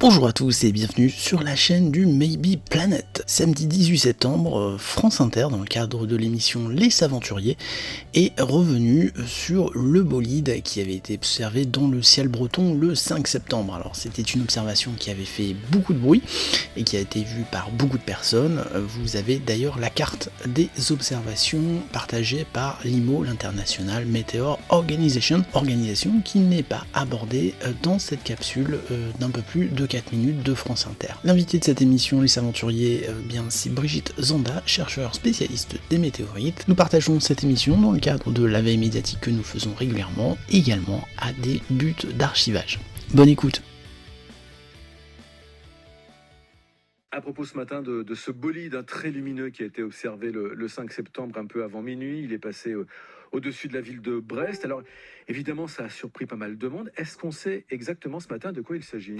Bonjour à tous et bienvenue sur la chaîne du Maybe Planet. Samedi 18 septembre, France Inter, dans le cadre de l'émission Les Aventuriers, est revenu sur le bolide qui avait été observé dans le ciel breton le 5 septembre. Alors c'était une observation qui avait fait beaucoup de bruit et qui a été vue par beaucoup de personnes. Vous avez d'ailleurs la carte des observations partagée par l'IMO, l'International Meteor Organization, organisation qui n'est pas abordée dans cette capsule d'un peu plus de 4 minutes de France Inter. L'invité de cette émission, Les Aventuriers, c'est Brigitte Zanda, chercheure spécialiste des météorites. Nous partageons cette émission dans le cadre de la veille médiatique que nous faisons régulièrement, également à des buts d'archivage. Bonne écoute. À propos ce matin de ce bolide très lumineux qui a été observé le 5 septembre, un peu avant minuit, il est passé au-dessus de la ville de Brest. Alors évidemment, ça a surpris pas mal de monde. Est-ce qu'on sait exactement ce matin de quoi il s'agit ?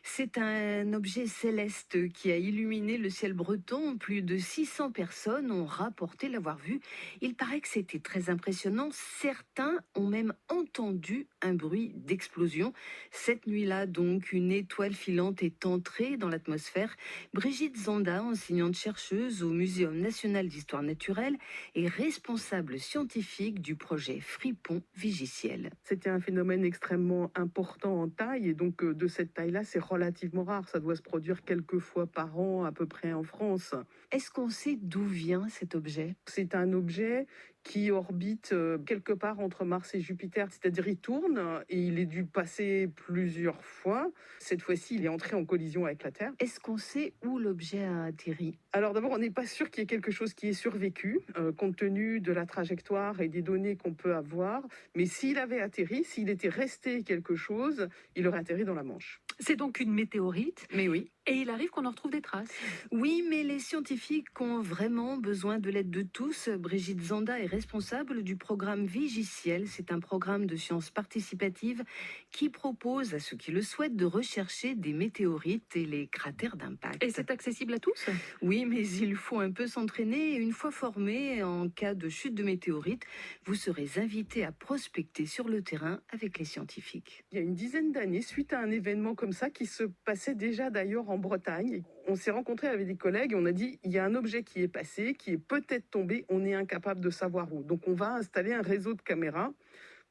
C'est un objet céleste qui a illuminé le ciel breton. Plus de 600 personnes ont rapporté l'avoir vu. Il paraît que c'était très impressionnant. Certains ont même entendu un bruit d'explosion. Cette nuit-là, donc, une étoile filante est entrée dans l'atmosphère. Brigitte Zanda, enseignante-chercheuse au Muséum national d'histoire naturelle et responsable scientifique du projet Fripon Vigiciel. C'était un phénomène extrêmement important en taille et donc de cette taille-là, c'est relativement rare. Ça doit se produire quelques fois par an à peu près en France. Est-ce qu'on sait d'où vient cet objet ? C'est un objet qui orbite quelque part entre Mars et Jupiter, c'est-à-dire il tourne et il est dû passer plusieurs fois. Cette fois-ci, il est entré en collision avec la Terre. Est-ce qu'on sait où l'objet a atterri ? Alors d'abord, on n'est pas sûr qu'il y ait quelque chose qui ait survécu, compte tenu de la trajectoire et des données qu'on peut avoir. Mais s'il avait atterri, s'il était resté quelque chose, il aurait atterri dans la Manche. C'est donc une météorite. Mais oui. Et il arrive qu'on en retrouve des traces. Oui, mais les scientifiques ont vraiment besoin de l'aide de tous. Brigitte Zanda est responsable du programme Vigiciel. C'est un programme de sciences participatives qui propose à ceux qui le souhaitent de rechercher des météorites et les cratères d'impact. Et c'est accessible à tous ? Oui, mais il faut un peu s'entraîner. Et une fois formé, en cas de chute de météorite, vous serez invité à prospecter sur le terrain avec les scientifiques. Il y a une dizaine d'années, suite à un événement comme ça, qui se passait déjà d'ailleurs en Bretagne, on s'est rencontrés avec des collègues et on a dit il y a un objet qui est passé, qui est peut-être tombé, on est incapable de savoir où. Donc on va installer un réseau de caméras.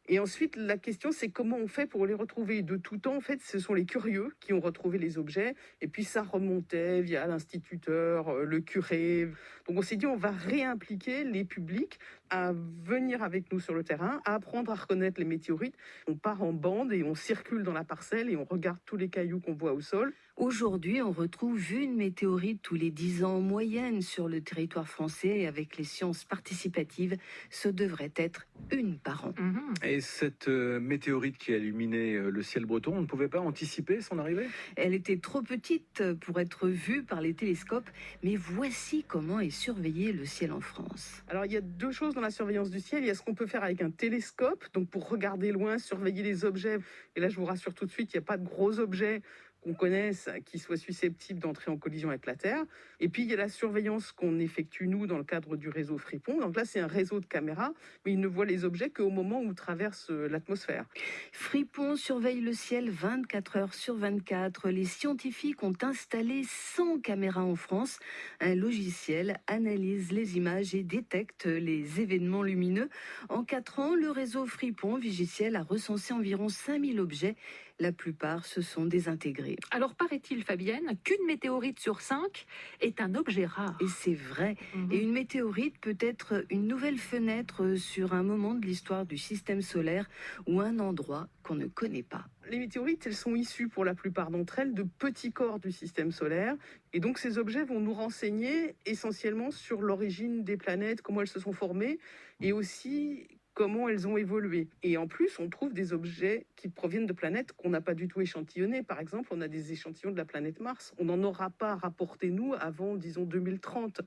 Et ensuite, la question, c'est comment on fait pour les retrouver. De tout temps, en fait, ce sont les curieux qui ont retrouvé les objets. Et puis, ça remontait via l'instituteur, le curé. Donc, on s'est dit, on va réimpliquer les publics à venir avec nous sur le terrain, à apprendre à reconnaître les météorites. On part en bande et on circule dans la parcelle et on regarde tous les cailloux qu'on voit au sol. Aujourd'hui, on retrouve une météorite tous les 10 ans en moyenne sur le territoire français. Et avec les sciences participatives, ce devrait être une par an. Et cette météorite qui a illuminé le ciel breton, on ne pouvait pas anticiper son arrivée ? Elle était trop petite pour être vue par les télescopes, mais voici comment est surveillé le ciel en France. Alors, il y a deux choses dans la surveillance du ciel. Il y a ce qu'on peut faire avec un télescope, donc pour regarder loin, surveiller les objets. Et là, je vous rassure tout de suite, il n'y a pas de gros objets qu'on connaisse qui soient susceptibles d'entrer en collision avec la Terre. Et puis, il y a la surveillance qu'on effectue, nous, dans le cadre du réseau Fripon. Donc là, c'est un réseau de caméras, mais il ne voit les objets qu'au moment où traverse l'atmosphère. Fripon surveille le ciel 24 heures sur 24. Les scientifiques ont installé 100 caméras en France. Un logiciel analyse les images et détecte les événements lumineux. En 4 ans, le réseau Fripon Vigiciel a recensé environ 5000 objets. La plupart se sont désintégrés. Alors paraît-il, Fabienne, qu'une météorite sur 5 est un objet rare. Et c'est vrai. Et une météorite peut être une nouvelle fenêtre sur un moment de l'histoire du système solaire ou un endroit qu'on ne connaît pas. Les météorites, elles sont issues pour la plupart d'entre elles de petits corps du système solaire. Et donc ces objets vont nous renseigner essentiellement sur l'origine des planètes, comment elles se sont formées et aussi comment elles ont évolué. Et en plus, on trouve des objets qui proviennent de planètes qu'on n'a pas du tout échantillonnées. Par exemple, on a des échantillons de la planète Mars. On n'en aura pas rapporté, nous, avant, disons, 2030.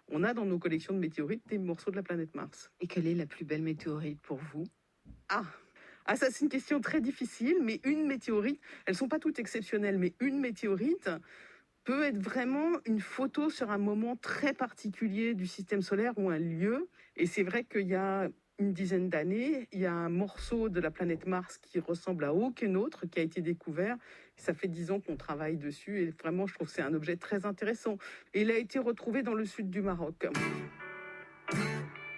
On a dans nos collections de météorites des morceaux de la planète Mars. Et quelle est la plus belle météorite pour vous ? Ah, ça, c'est une question très difficile, mais une météorite, elles ne sont pas toutes exceptionnelles, mais une météorite peut être vraiment une photo sur un moment très particulier du système solaire ou un lieu. Et c'est vrai qu'il y a une dizaine d'années, il y a un morceau de la planète Mars qui ressemble à aucun autre qui a été découvert. Ça fait 10 ans qu'on travaille dessus et vraiment, je trouve que c'est un objet très intéressant. Et il a été retrouvé dans le sud du Maroc.